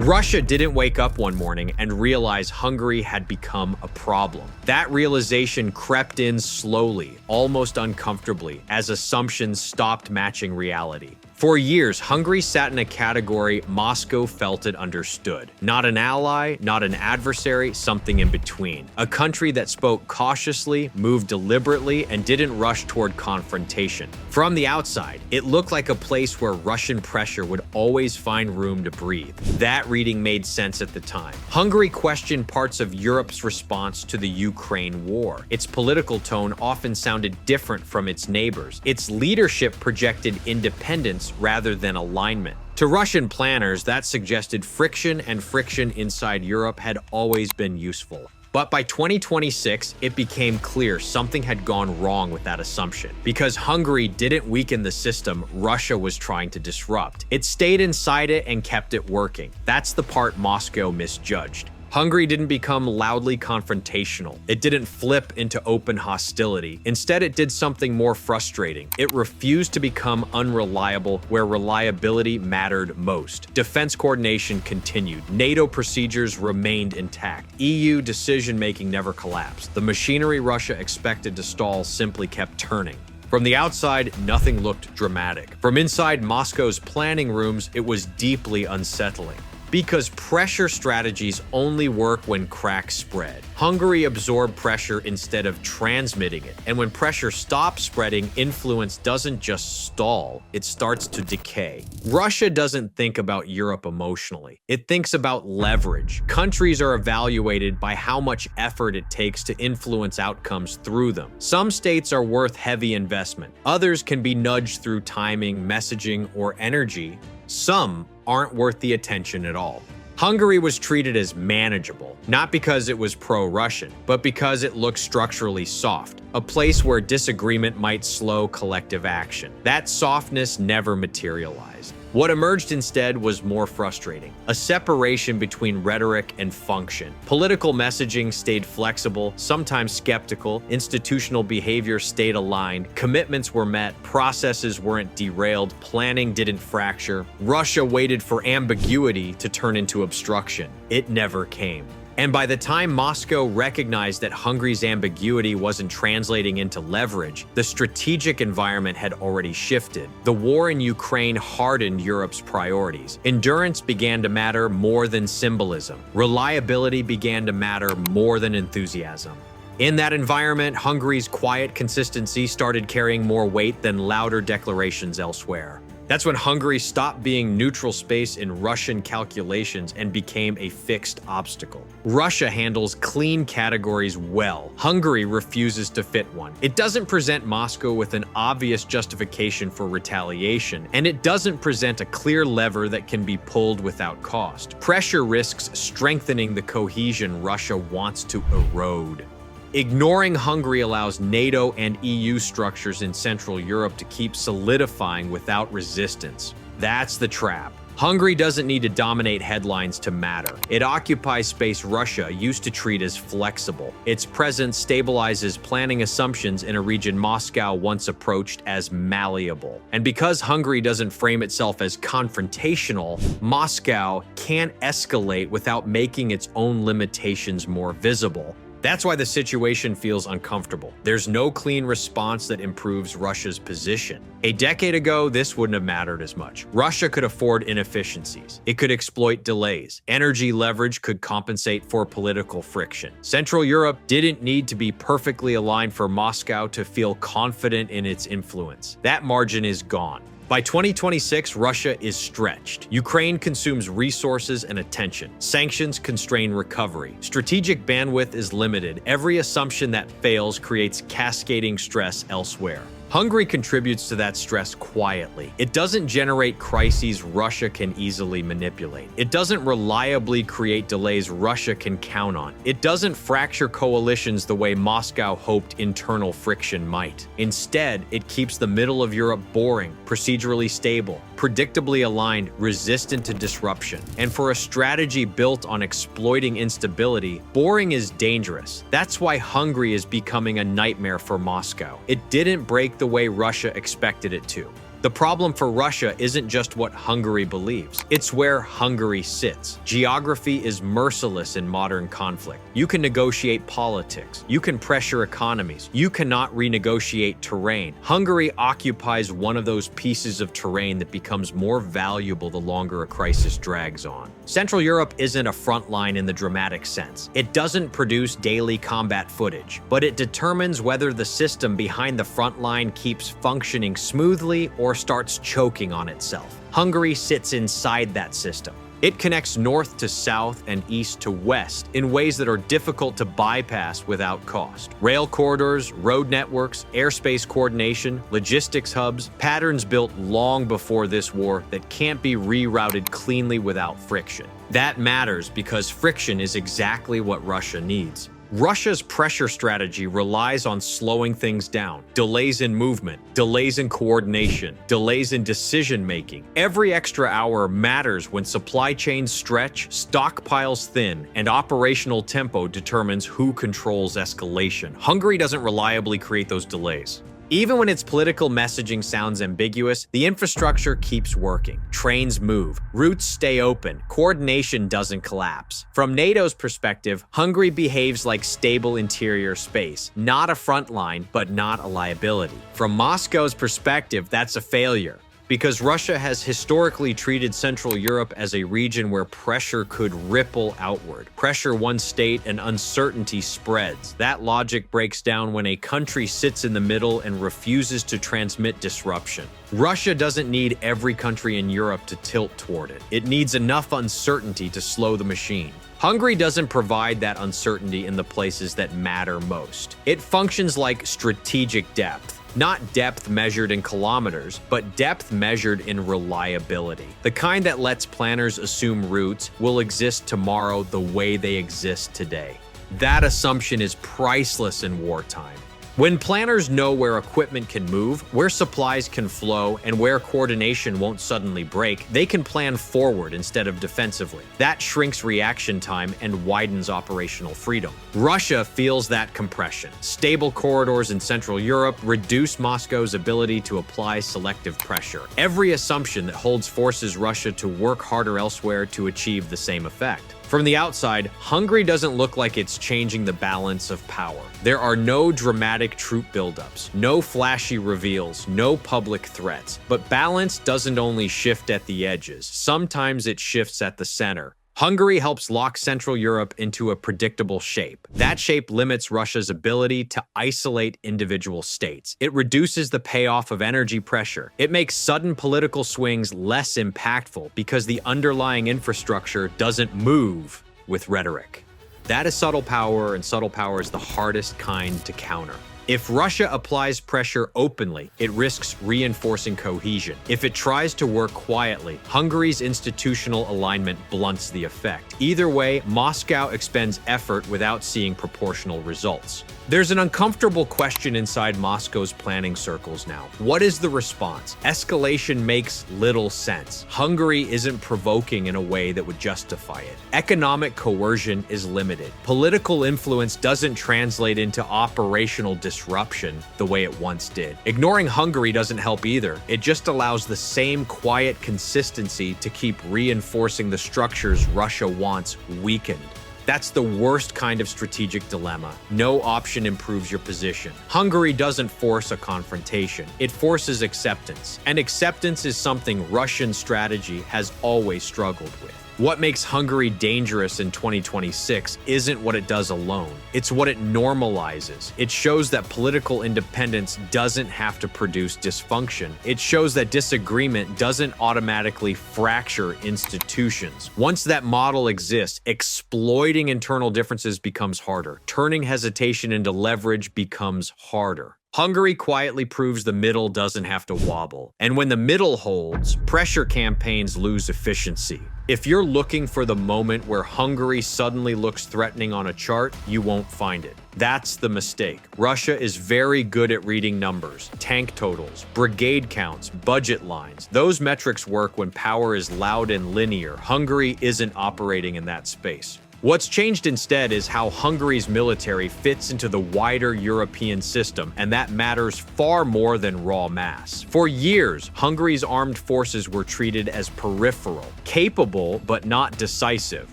Russia didn't wake up one morning and realize Hungary had become a problem. That realization crept in slowly, almost uncomfortably, as assumptions stopped matching reality. For years, Hungary sat in a category Moscow felt it understood. Not an ally, not an adversary, something in between. A country that spoke cautiously, moved deliberately, and didn't rush toward confrontation. From the outside, it looked like a place where Russian pressure would always find room to breathe. That reading made sense at the time. Hungary questioned parts of Europe's response to the Ukraine war. Its political tone often sounded different from its neighbors. Its leadership projected independence rather than alignment. To Russian planners, that suggested friction, and friction inside Europe had always been useful. But by 2026, it became clear something had gone wrong with that assumption. Because Hungary didn't weaken the system Russia was trying to disrupt. It stayed inside it and kept it working. That's the part Moscow misjudged. Hungary didn't become loudly confrontational. It didn't flip into open hostility. Instead, it did something more frustrating. It refused to become unreliable where reliability mattered most. Defense coordination continued. NATO procedures remained intact. EU decision-making never collapsed. The machinery Russia expected to stall simply kept turning. From the outside, nothing looked dramatic. From inside Moscow's planning rooms, it was deeply unsettling. Because pressure strategies only work when cracks spread. Hungary absorbed pressure instead of transmitting it. And when pressure stops spreading, influence doesn't just stall, it starts to decay. Russia doesn't think about Europe emotionally. It thinks about leverage. Countries are evaluated by how much effort it takes to influence outcomes through them. Some states are worth heavy investment. Others can be nudged through timing, messaging, or energy. Some aren't worth the attention at all. Hungary was treated as manageable, not because it was pro-Russian, but because it looked structurally soft, a place where disagreement might slow collective action. That softness never materialized. What emerged instead was more frustrating, a separation between rhetoric and function. Political messaging stayed flexible, sometimes skeptical, institutional behavior stayed aligned, commitments were met, processes weren't derailed, planning didn't fracture. Russia waited for ambiguity to turn into obstruction. It never came. And by the time Moscow recognized that Hungary's ambiguity wasn't translating into leverage, the strategic environment had already shifted. The war in Ukraine hardened Europe's priorities. Endurance began to matter more than symbolism. Reliability began to matter more than enthusiasm. In that environment, Hungary's quiet consistency started carrying more weight than louder declarations elsewhere. That's when Hungary stopped being neutral space in Russian calculations and became a fixed obstacle. Russia handles clean categories well. Hungary refuses to fit one. It doesn't present Moscow with an obvious justification for retaliation, and it doesn't present a clear lever that can be pulled without cost. Pressure risks strengthening the cohesion Russia wants to erode. Ignoring Hungary allows NATO and EU structures in Central Europe to keep solidifying without resistance. That's the trap. Hungary doesn't need to dominate headlines to matter. It occupies space Russia used to treat as flexible. Its presence stabilizes planning assumptions in a region Moscow once approached as malleable. And because Hungary doesn't frame itself as confrontational, Moscow can't escalate without making its own limitations more visible. That's why the situation feels uncomfortable. There's no clean response that improves Russia's position. A decade ago, this wouldn't have mattered as much. Russia could afford inefficiencies. It could exploit delays. Energy leverage could compensate for political friction. Central Europe didn't need to be perfectly aligned for Moscow to feel confident in its influence. That margin is gone. By 2026, Russia is stretched. Ukraine consumes resources and attention. Sanctions constrain recovery. Strategic bandwidth is limited. Every assumption that fails creates cascading stress elsewhere. Hungary contributes to that stress quietly. It doesn't generate crises Russia can easily manipulate. It doesn't reliably create delays Russia can count on. It doesn't fracture coalitions the way Moscow hoped internal friction might. Instead, it keeps the middle of Europe boring, procedurally stable, predictably aligned, resistant to disruption. And for a strategy built on exploiting instability, boring is dangerous. That's why Hungary is becoming a nightmare for Moscow. It didn't break the way Russia expected it to. The problem for Russia isn't just what Hungary believes, it's where Hungary sits. Geography is merciless in modern conflict. You can negotiate politics, you can pressure economies, you cannot renegotiate terrain. Hungary occupies one of those pieces of terrain that becomes more valuable the longer a crisis drags on. Central Europe isn't a front line in the dramatic sense. It doesn't produce daily combat footage, but it determines whether the system behind the front line keeps functioning smoothly or starts choking on itself. Hungary sits inside that system. It connects north to south and east to west in ways that are difficult to bypass without cost. Rail corridors, road networks, airspace coordination, logistics hubs, patterns built long before this war that can't be rerouted cleanly without friction. That matters because friction is exactly what Russia needs. Russia's pressure strategy relies on slowing things down. Delays in movement, delays in coordination, delays in decision-making. Every extra hour matters when supply chains stretch, stockpiles thin, and operational tempo determines who controls escalation. Hungary doesn't reliably create those delays. Even when its political messaging sounds ambiguous, the infrastructure keeps working. Trains move, routes stay open, coordination doesn't collapse. From NATO's perspective, Hungary behaves like stable interior space, not a front line, but not a liability. From Moscow's perspective, that's a failure, because Russia has historically treated Central Europe as a region where pressure could ripple outward. Pressure one state and uncertainty spreads. That logic breaks down when a country sits in the middle and refuses to transmit disruption. Russia doesn't need every country in Europe to tilt toward it. It needs enough uncertainty to slow the machine. Hungary doesn't provide that uncertainty in the places that matter most. It functions like strategic depth. Not depth measured in kilometers, but depth measured in reliability. The kind that lets planners assume routes will exist tomorrow the way they exist today. That assumption is priceless in wartime. When planners know where equipment can move, where supplies can flow, and where coordination won't suddenly break, they can plan forward instead of defensively. That shrinks reaction time and widens operational freedom. Russia feels that compression. Stable corridors in Central Europe reduce Moscow's ability to apply selective pressure. Every assumption that holds forces Russia to work harder elsewhere to achieve the same effect. From the outside, Hungary doesn't look like it's changing the balance of power. There are no dramatic troop buildups, no flashy reveals, no public threats. But balance doesn't only shift at the edges, sometimes it shifts at the center. Hungary helps lock Central Europe into a predictable shape. That shape limits Russia's ability to isolate individual states. It reduces the payoff of energy pressure. It makes sudden political swings less impactful because the underlying infrastructure doesn't move with rhetoric. That is subtle power, and subtle power is the hardest kind to counter. If Russia applies pressure openly, it risks reinforcing cohesion. If it tries to work quietly, Hungary's institutional alignment blunts the effect. Either way, Moscow expends effort without seeing proportional results. There's an uncomfortable question inside Moscow's planning circles now. What is the response? Escalation makes little sense. Hungary isn't provoking in a way that would justify it. Economic coercion is limited. Political influence doesn't translate into operational disruption the way it once did. Ignoring Hungary doesn't help either. It just allows the same quiet consistency to keep reinforcing the structures Russia wants weakened. That's the worst kind of strategic dilemma. No option improves your position. Hungary doesn't force a confrontation. It forces acceptance. And acceptance is something Russian strategy has always struggled with. What makes Hungary dangerous in 2026 isn't what it does alone. It's what it normalizes. It shows that political independence doesn't have to produce dysfunction. It shows that disagreement doesn't automatically fracture institutions. Once that model exists, exploiting internal differences becomes harder. Turning hesitation into leverage becomes harder. Hungary quietly proves the middle doesn't have to wobble. And when the middle holds, pressure campaigns lose efficiency. If you're looking for the moment where Hungary suddenly looks threatening on a chart, you won't find it. That's the mistake. Russia is very good at reading numbers, tank totals, brigade counts, budget lines. Those metrics work when power is loud and linear. Hungary isn't operating in that space. What's changed instead is how Hungary's military fits into the wider European system, and that matters far more than raw mass. For years, Hungary's armed forces were treated as peripheral, capable but not decisive,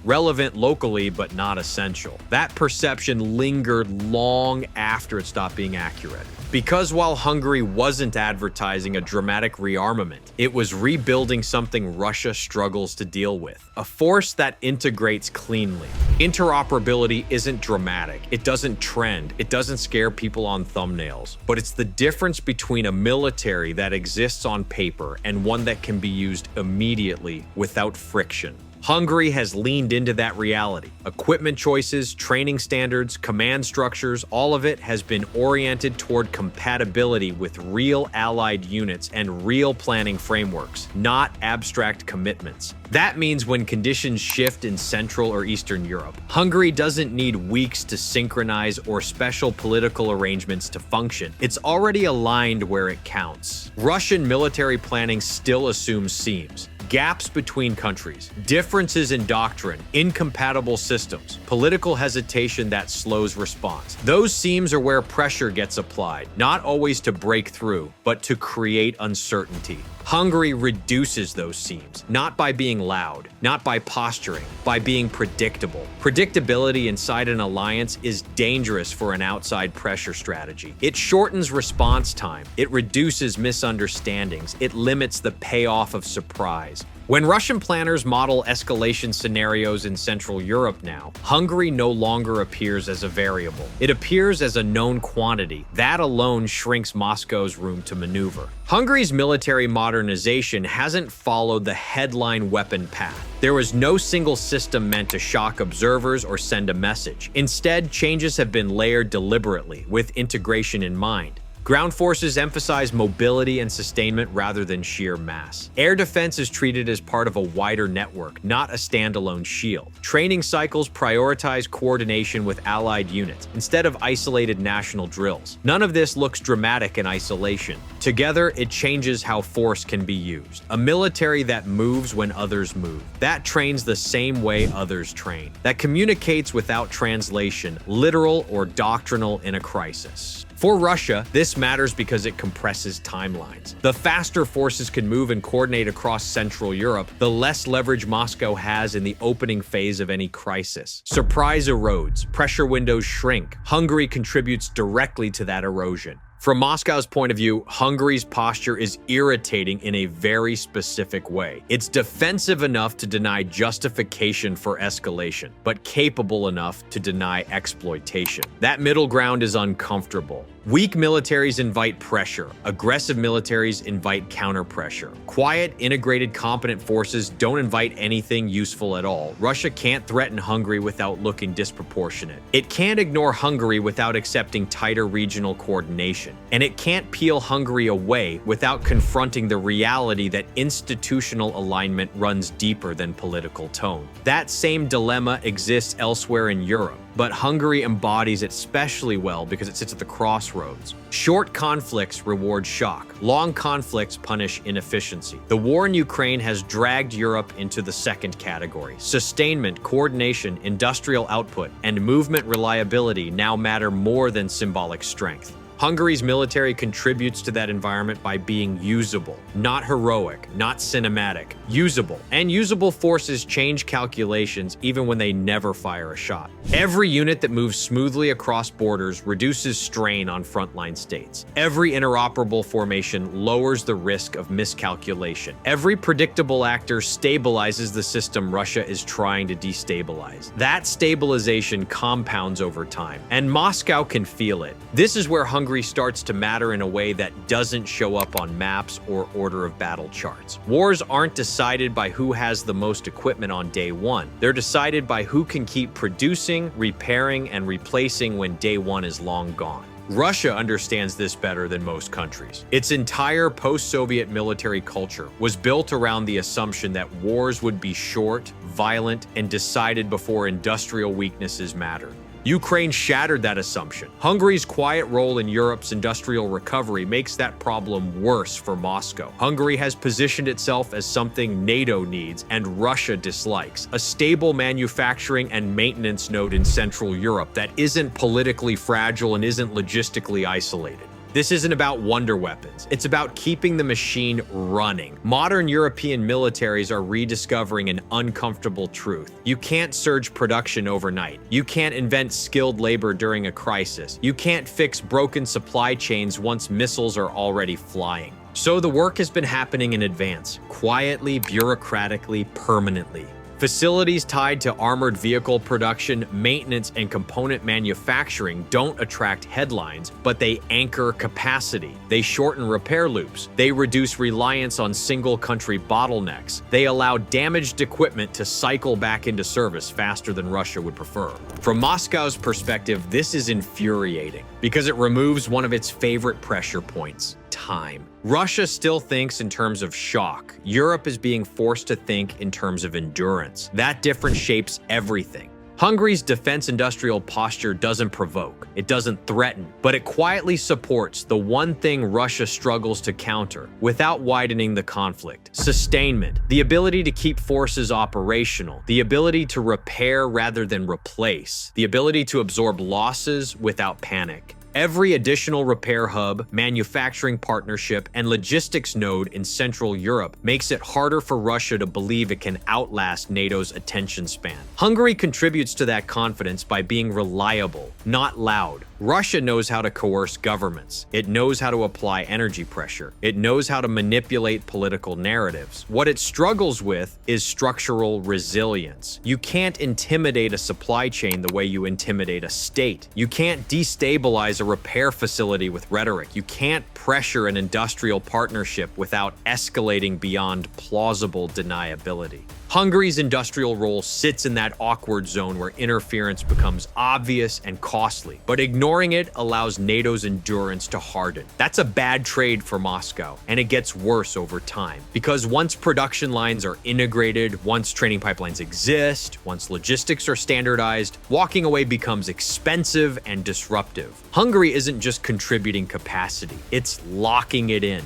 relevant locally but not essential. That perception lingered long after it stopped being accurate. Because while Hungary wasn't advertising a dramatic rearmament, it was rebuilding something Russia struggles to deal with, a force that integrates cleanly. Interoperability isn't dramatic, it doesn't trend, it doesn't scare people on thumbnails, but it's the difference between a military that exists on paper and one that can be used immediately without friction. Hungary has leaned into that reality. Equipment choices, training standards, command structures, all of it has been oriented toward compatibility with real allied units and real planning frameworks, not abstract commitments. That means when conditions shift in Central or Eastern Europe, Hungary doesn't need weeks to synchronize or special political arrangements to function. It's already aligned where it counts. Russian military planning still assumes seams. Gaps between countries, differences in doctrine, incompatible systems, political hesitation that slows response. Those seams are where pressure gets applied, not always to break through, but to create uncertainty. Hungary reduces those seams, not by being loud, not by posturing, by being predictable. Predictability inside an alliance is dangerous for an outside pressure strategy. It shortens response time, it reduces misunderstandings, it limits the payoff of surprise. When Russian planners model escalation scenarios in Central Europe now, Hungary no longer appears as a variable. It appears as a known quantity. That alone shrinks Moscow's room to maneuver. Hungary's military modernization hasn't followed the headline weapon path. There was no single system meant to shock observers or send a message. Instead, changes have been layered deliberately, with integration in mind. Ground forces emphasize mobility and sustainment rather than sheer mass. Air defense is treated as part of a wider network, not a standalone shield. Training cycles prioritize coordination with allied units instead of isolated national drills. None of this looks dramatic in isolation. Together, it changes how force can be used. A military that moves when others move. That trains the same way others train. That communicates without translation, literal or doctrinal in a crisis. For Russia, this matters because it compresses timelines. The faster forces can move and coordinate across Central Europe, the less leverage Moscow has in the opening phase of any crisis. Surprise erodes, pressure windows shrink. Hungary contributes directly to that erosion. From Moscow's point of view, Hungary's posture is irritating in a very specific way. It's defensive enough to deny justification for escalation, but capable enough to deny exploitation. That middle ground is uncomfortable. Weak militaries invite pressure. Aggressive militaries invite counter-pressure. Quiet, integrated, competent forces don't invite anything useful at all. Russia can't threaten Hungary without looking disproportionate. It can't ignore Hungary without accepting tighter regional coordination. And it can't peel Hungary away without confronting the reality that institutional alignment runs deeper than political tone. That same dilemma exists elsewhere in Europe, but Hungary embodies it especially well because it sits at the crossroads. Short conflicts reward shock. Long conflicts punish inefficiency. The war in Ukraine has dragged Europe into the second category. Sustainment, coordination, industrial output, and movement reliability now matter more than symbolic strength. Hungary's military contributes to that environment by being usable, not heroic, not cinematic, usable. And usable forces change calculations even when they never fire a shot. Every unit that moves smoothly across borders reduces strain on frontline states. Every interoperable formation lowers the risk of miscalculation. Every predictable actor stabilizes the system Russia is trying to destabilize. That stabilization compounds over time, and Moscow can feel it. This is where Hungary starts to matter in a way that doesn't show up on maps or order of battle charts. Wars aren't decided by who has the most equipment on day one. They're decided by who can keep producing, repairing, and replacing when day one is long gone. Russia understands this better than most countries. Its entire post-Soviet military culture was built around the assumption that wars would be short, violent, and decided before industrial weaknesses mattered. Ukraine shattered that assumption. Hungary's quiet role in Europe's industrial recovery makes that problem worse for Moscow. Hungary has positioned itself as something NATO needs and Russia dislikes, a stable manufacturing and maintenance node in Central Europe that isn't politically fragile and isn't logistically isolated. This isn't about wonder weapons. It's about keeping the machine running. Modern European militaries are rediscovering an uncomfortable truth. You can't surge production overnight. You can't invent skilled labor during a crisis. You can't fix broken supply chains once missiles are already flying. So the work has been happening in advance, quietly, bureaucratically, permanently. Facilities tied to armored vehicle production, maintenance, and component manufacturing don't attract headlines, but they anchor capacity. They shorten repair loops. They reduce reliance on single-country bottlenecks. They allow damaged equipment to cycle back into service faster than Russia would prefer. From Moscow's perspective, this is infuriating because it removes one of its favorite pressure points: time. Russia still thinks in terms of shock. Europe is being forced to think in terms of endurance. That difference shapes everything. Hungary's defense industrial posture doesn't provoke, it doesn't threaten, but it quietly supports the one thing Russia struggles to counter without widening the conflict: sustainment, the ability to keep forces operational, the ability to repair rather than replace, the ability to absorb losses without panic. Every additional repair hub, manufacturing partnership, and logistics node in Central Europe makes it harder for Russia to believe it can outlast NATO's attention span. Hungary contributes to that confidence by being reliable, not loud. Russia knows how to coerce governments. It knows how to apply energy pressure. It knows how to manipulate political narratives. What it struggles with is structural resilience. You can't intimidate a supply chain the way you intimidate a state. You can't destabilize a repair facility with rhetoric. You can't pressure an industrial partnership without escalating beyond plausible deniability. Hungary's industrial role sits in that awkward zone where interference becomes obvious and costly, but ignoring it allows NATO's endurance to harden. That's a bad trade for Moscow, and it gets worse over time. Because once production lines are integrated, once training pipelines exist, once logistics are standardized, walking away becomes expensive and disruptive. Hungary isn't just contributing capacity, it's locking it in.